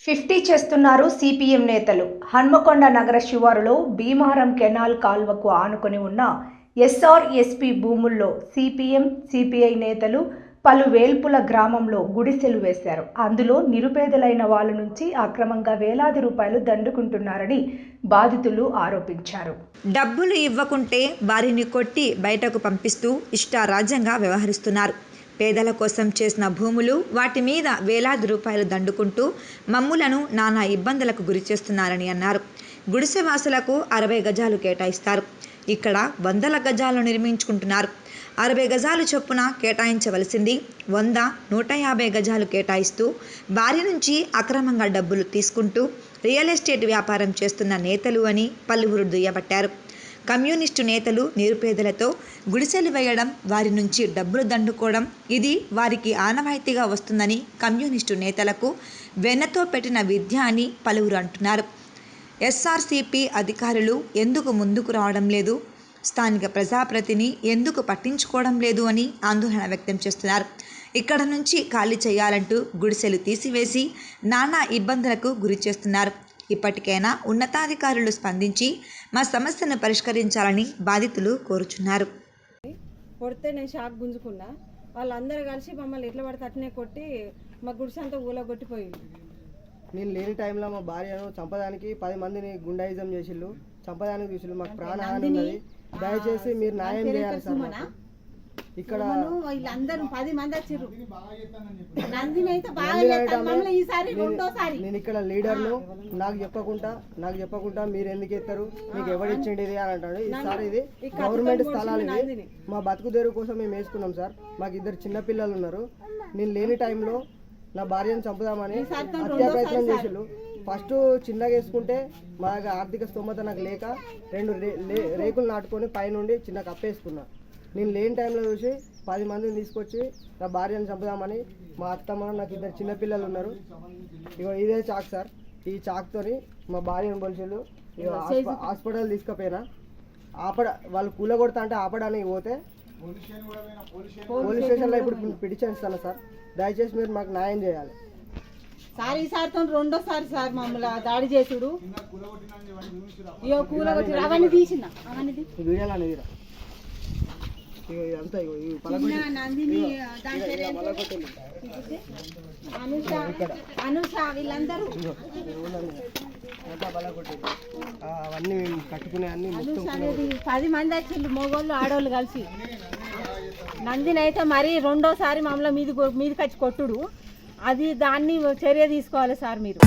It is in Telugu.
50 చేస్తున్నారు సిపిఎం నేతలు. హన్మకొండ నగర శివారులో భీమారం కెనాల్ కాల్వకు ఆనుకొని ఉన్న ఎస్ఆర్ఎస్పీ భూముల్లో సిపిఎం, సిపిఐ నేతలు పలు వేల్పుల గ్రామంలో గుడిసెలు వేశారు. అందులో నిరుపేదలైన వాళ్ళ నుంచి అక్రమంగా వేలాది రూపాయలు దండుకుంటున్నారని బాధితులు ఆరోపించారు. డబ్బులు ఇవ్వకుంటే వారిని కొట్టి బయటకు పంపిస్తూ ఇష్టారాజ్యంగా వ్యవహరిస్తున్నారు. పేదల కోసం చేసిన భూములు, వాటి మీద వేలాది రూపాయలు దండుకుంటూ మమ్ములను నానా ఇబ్బందులకు గురి చేస్తున్నారని అన్నారు. గుడిసెవాసులకు 60 గజాలు కేటాయిస్తారు. ఇక్కడ 100 గజాలు నిర్మించుకుంటున్నారు. 60 గజాలు చొప్పున కేటాయించవలసింది 100, 150 గజాలు కేటాయిస్తూ వారి నుంచి అక్రమంగా డబ్బులు తీసుకుంటూ రియల్ ఎస్టేట్ వ్యాపారం చేస్తున్న నేతలు అని పలువురు దుయ్యబట్టారు. కమ్యూనిస్టు నేతలు నిరుపేదలతో గుడిసెలు వేయడం, వారి నుంచి డబ్బులు దండుకోవడం ఇది వారికి ఆనవాయితీగా వస్తుందని కమ్యూనిస్టు నేతలకు వెన్నతో పెట్టిన విద్య అని పలువురు అంటున్నారు. ఎస్ఆర్సీపీ అధికారులు ఎందుకు ముందుకు రావడం లేదు, స్థానిక ప్రజాప్రతిని ఎందుకు పట్టించుకోవడం లేదు అని ఆందోళన వ్యక్తం చేస్తున్నారు. ఇక్కడ నుంచి ఖాళీ చేయాలంటూ గుడిసెలు తీసివేసి నానా ఇబ్బందులకు గురి చేస్తున్నారు. ఇప్పటికైనా ఉన్నతాధికారులు స్పందించి మా సమస్యను పరిష్కరించాలని బాధితులు కోరుచున్నారు. కొడితే నేను షాక్ గుంజుకున్నా. వాళ్ళందరూ కలిసి మమ్మల్ని ఎట్లా పడితే అట్నే కొట్టి మా గుడిసె అంతా ఊలగొట్టిపోయింది. నేను లేని టైంలో మా భార్యను చంపడానికి 10 మందిని గుండాయిజం చేసిళ్ళు, చంపడానికి చూసిళ్ళు. మాకు ప్రాణహాని ఉన్నది. దయచేసి మీరు న్యాయం చేయాలి సార్. ఇక్కడ వీళ్ళందరూ 10 మంది వచ్చారు. నేను ఇక్కడ లీడర్ను, నాకు చెప్పకుండా మీరు ఎందుకు ఎత్తారు, మీకు ఎవరిచ్చిండి ఇది అని అంటాడు. ఈసారి ఇది గవర్నమెంట్ స్థలాలు, ఇది మా బతుకు తెరువు కోసం మేము వేసుకున్నాం సార్. మాకు 2 చిన్న పిల్లలు ఉన్నారు. నేను లేని టైంలో నా భార్యను చంపుదామని హత్యా ప్రయత్నం చేసిళ్ళు. ఫస్ట్ చిన్నగా వేసుకుంటే మా దగ్గర ఆర్థిక స్తోమత నాకు లేక 2 రేకులు నాటుకొని పైనుండి చిన్న కప్పేసుకున్నా. నేను లేని టైంలో చూసి 10 మందిని తీసుకొచ్చి నా భార్యను చంపుదామని మా అత్తమ్మ, నాకు 2 చిన్నపిల్లలు ఉన్నారు. ఇగో ఇదే చాక్ సార్. ఈ చాక్తోని మా భార్యను పొలిచిళ్ళు. హాస్పిటల్ తీసుకుపోయినా వాళ్ళు కూలగొడతా అంటే ఆపడానికి పోతే పోలీస్ స్టేషన్లో ఇప్పుడు పిటిషన్ ఇస్తాను సార్. దయచేసి మీరు మాకు న్యాయం చేయాలి సార్. ఈసారితో 2వ సారి సార్ మమ్మల్ని దాడి చేసుడు. ఇగో కూలగొట్టి అవన్నీ తీసిన వీడియోలు అనేది ఇదంతా అనుష వీళ్ళందరూ అవన్నీ కట్టుకునే అన్ని 10 మంది వచ్చిండ్రు, మగోళ్ళు ఆడోళ్ళు కలిసి. నందిని అయితే మరి 2వ సారి మమ్మల్ని మీదకి వచ్చి కొట్టుడు. అది దాన్ని చర్య తీసుకోవాలి సార్ మీరు.